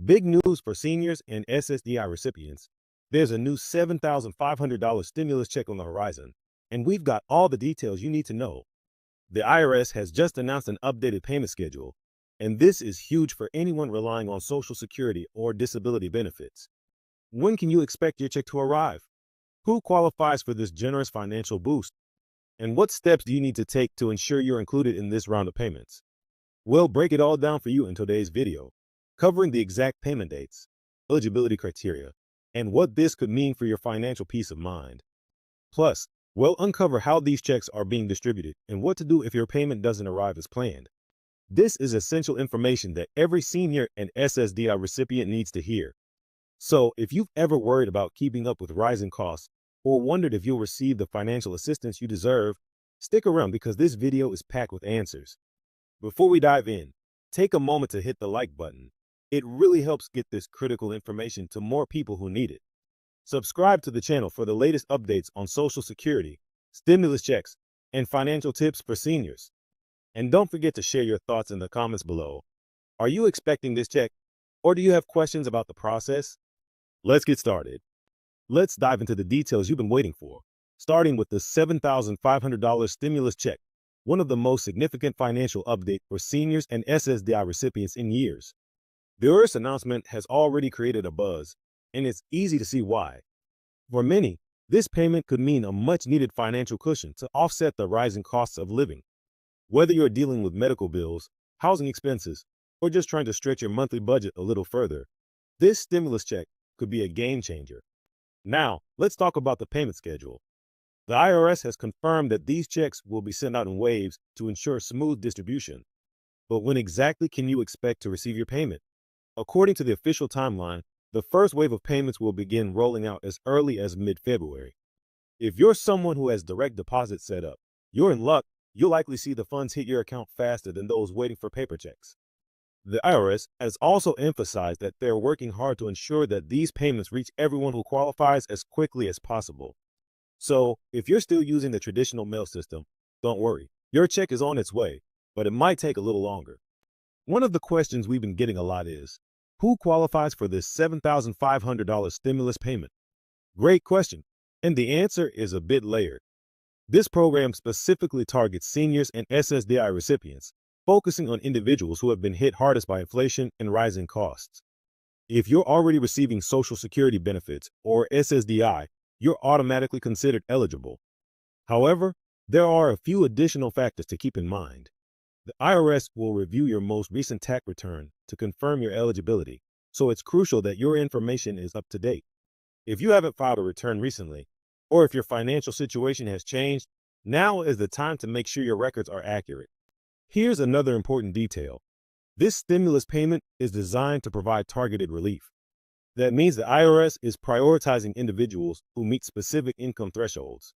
Big news for seniors and SSDI recipients. There's a new $7,500 stimulus check on the horizon, and we've got all the details you need to know. The IRS has just announced an updated payment schedule, and this is huge for anyone relying on Social Security or disability benefits. When can you expect your check to arrive? Who qualifies for this generous financial boost? And what steps do you need to take to ensure you're included in this round of payments? We'll break it all down for you in today's video, covering the exact payment dates, eligibility criteria, and what this could mean for your financial peace of mind. Plus, we'll uncover how these checks are being distributed and what to do if your payment doesn't arrive as planned. This is essential information that every senior and SSDI recipient needs to hear. So, if you've ever worried about keeping up with rising costs or wondered if you'll receive the financial assistance you deserve, stick around because this video is packed with answers. Before we dive in, take a moment to hit the like button. It really helps get this critical information to more people who need it. Subscribe to the channel for the latest updates on Social Security, stimulus checks, and financial tips for seniors. And don't forget to share your thoughts in the comments below. Are you expecting this check, or do you have questions about the process? Let's get started. Let's dive into the details you've been waiting for, starting with the $7,500 stimulus check, one of the most significant financial updates for seniors and SSDI recipients in years. The IRS announcement has already created a buzz, and it's easy to see why. For many, this payment could mean a much-needed financial cushion to offset the rising costs of living. Whether you're dealing with medical bills, housing expenses, or just trying to stretch your monthly budget a little further, this stimulus check could be a game changer. Now, let's talk about the payment schedule. The IRS has confirmed that these checks will be sent out in waves to ensure smooth distribution. But when exactly can you expect to receive your payment? According to the official timeline, the first wave of payments will begin rolling out as early as mid-February. If you're someone who has direct deposit set up, you're in luck. You'll likely see the funds hit your account faster than those waiting for paper checks. The IRS has also emphasized that they're working hard to ensure that these payments reach everyone who qualifies as quickly as possible. So, if you're still using the traditional mail system, don't worry. Your check is on its way, but it might take a little longer. One of the questions we've been getting a lot is, who qualifies for this $7,500 stimulus payment? Great question, and the answer is a bit layered. This program specifically targets seniors and SSDI recipients, focusing on individuals who have been hit hardest by inflation and rising costs. If you're already receiving Social Security benefits or SSDI, you're automatically considered eligible. However, there are a few additional factors to keep in mind. The IRS will review your most recent tax return to confirm your eligibility, so it's crucial that your information is up to date. If you haven't filed a return recently, or if your financial situation has changed, now is the time to make sure your records are accurate. Here's another important detail. This stimulus payment is designed to provide targeted relief. That means the IRS is prioritizing individuals who meet specific income thresholds.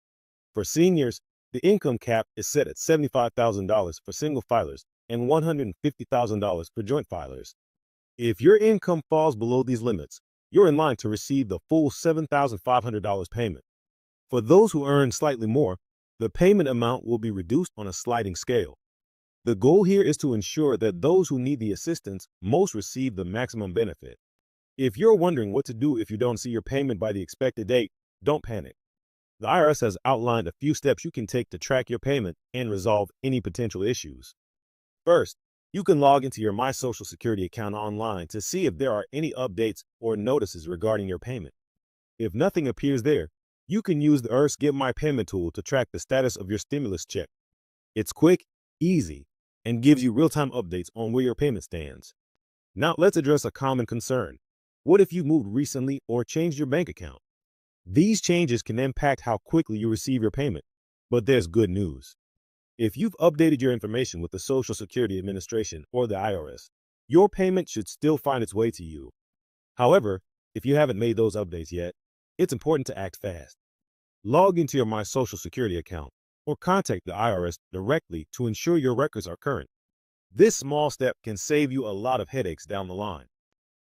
For seniors, the income cap is set at $75,000 for single filers and $150,000 for joint filers. If your income falls below these limits, you're in line to receive the full $7,500 payment. For those who earn slightly more, the payment amount will be reduced on a sliding scale. The goal here is to ensure that those who need the assistance most receive the maximum benefit. If you're wondering what to do if you don't see your payment by the expected date, don't panic. The IRS has outlined a few steps you can take to track your payment and resolve any potential issues. First, you can log into your My Social Security account online to see if there are any updates or notices regarding your payment. If nothing appears there, you can use the IRS Get My Payment tool to track the status of your stimulus check. It's quick, easy, and gives you real-time updates on where your payment stands. Now let's address a common concern. What if you moved recently or changed your bank account? These changes can impact how quickly you receive your payment, but there's good news. If you've updated your information with the Social Security Administration or the IRS, your payment should still find its way to you. However, if you haven't made those updates yet, it's important to act fast. Log into your My Social Security account or contact the IRS directly to ensure your records are current. This small step can save you a lot of headaches down the line.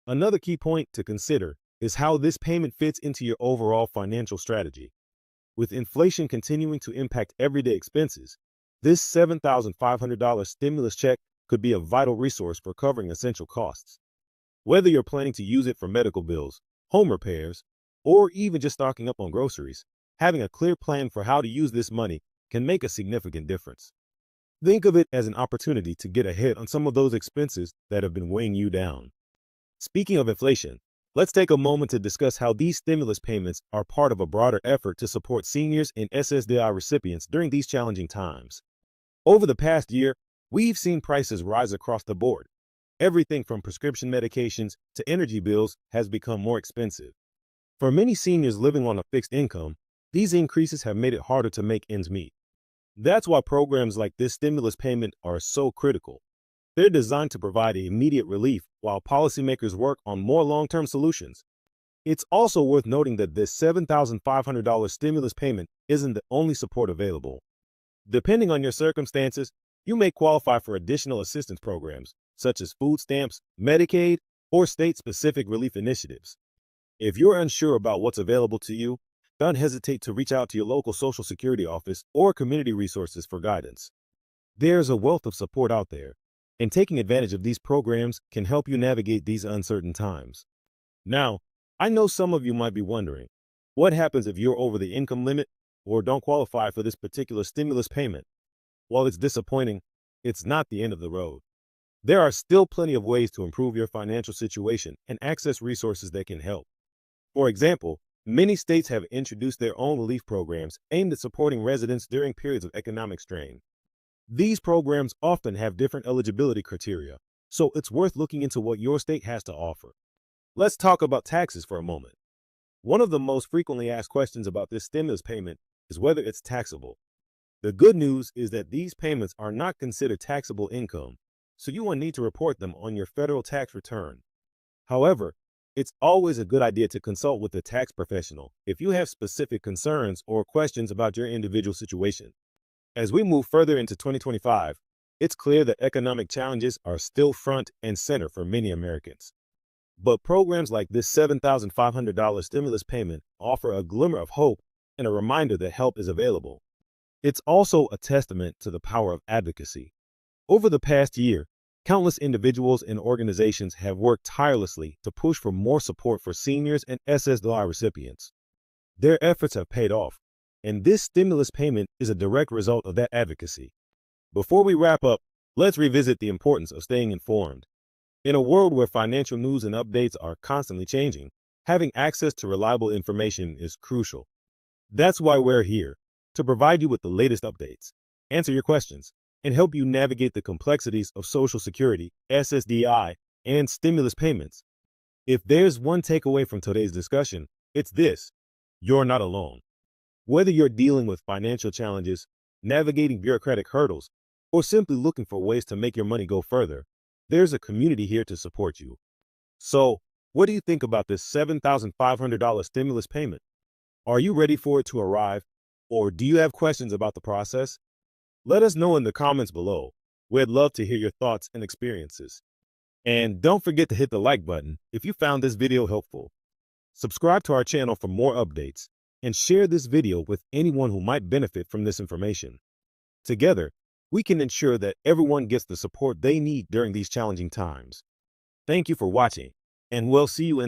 Another key point to consider is how this payment fits into your overall financial strategy. With inflation continuing to impact everyday expenses, this $7,500 stimulus check could be a vital resource for covering essential costs. Whether you're planning to use it for medical bills, home repairs, or even just stocking up on groceries, having a clear plan for how to use this money can make a significant difference. Think of it as an opportunity to get ahead on some of those expenses that have been weighing you down. Speaking of inflation, let's take a moment to discuss how these stimulus payments are part of a broader effort to support seniors and SSDI recipients during these challenging times. Over the past year, we've seen prices rise across the board. Everything from prescription medications to energy bills has become more expensive. For many seniors living on a fixed income, these increases have made it harder to make ends meet. That's why programs like this stimulus payment are so critical. They're designed to provide immediate relief while policymakers work on more long-term solutions. It's also worth noting that this $7,500 stimulus payment isn't the only support available. Depending on your circumstances, you may qualify for additional assistance programs, such as food stamps, Medicaid, or state-specific relief initiatives. If you're unsure about what's available to you, don't hesitate to reach out to your local Social Security office or community resources for guidance. There's a wealth of support out there, and taking advantage of these programs can help you navigate these uncertain times. Now, I know some of you might be wondering, what happens if you're over the income limit or don't qualify for this particular stimulus payment? While it's disappointing, it's not the end of the road. There are still plenty of ways to improve your financial situation and access resources that can help. For example, many states have introduced their own relief programs aimed at supporting residents during periods of economic strain. These programs often have different eligibility criteria, so it's worth looking into what your state has to offer. Let's talk about taxes for a moment. One of the most frequently asked questions about this stimulus payment is whether it's taxable. The good news is that these payments are not considered taxable income, so you won't need to report them on your federal tax return. However, it's always a good idea to consult with a tax professional if you have specific concerns or questions about your individual situation. As we move further into 2025, it's clear that economic challenges are still front and center for many Americans. But programs like this $7,500 stimulus payment offer a glimmer of hope and a reminder that help is available. It's also a testament to the power of advocacy. Over the past year, countless individuals and organizations have worked tirelessly to push for more support for seniors and SSDI recipients. Their efforts have paid off, and this stimulus payment is a direct result of that advocacy. Before we wrap up, let's revisit the importance of staying informed. In a world where financial news and updates are constantly changing, having access to reliable information is crucial. That's why we're here, to provide you with the latest updates, answer your questions, and help you navigate the complexities of Social Security, SSDI, and stimulus payments. If there's one takeaway from today's discussion, it's this: you're not alone. Whether you're dealing with financial challenges, navigating bureaucratic hurdles, or simply looking for ways to make your money go further, there's a community here to support you. So, what do you think about this $7,500 stimulus payment? Are you ready for it to arrive, or do you have questions about the process? Let us know in the comments below. We'd love to hear your thoughts and experiences. And don't forget to hit the like button if you found this video helpful. Subscribe to our channel for more updates, and share this video with anyone who might benefit from this information. Together, we can ensure that everyone gets the support they need during these challenging times. Thank you for watching, and we'll see you in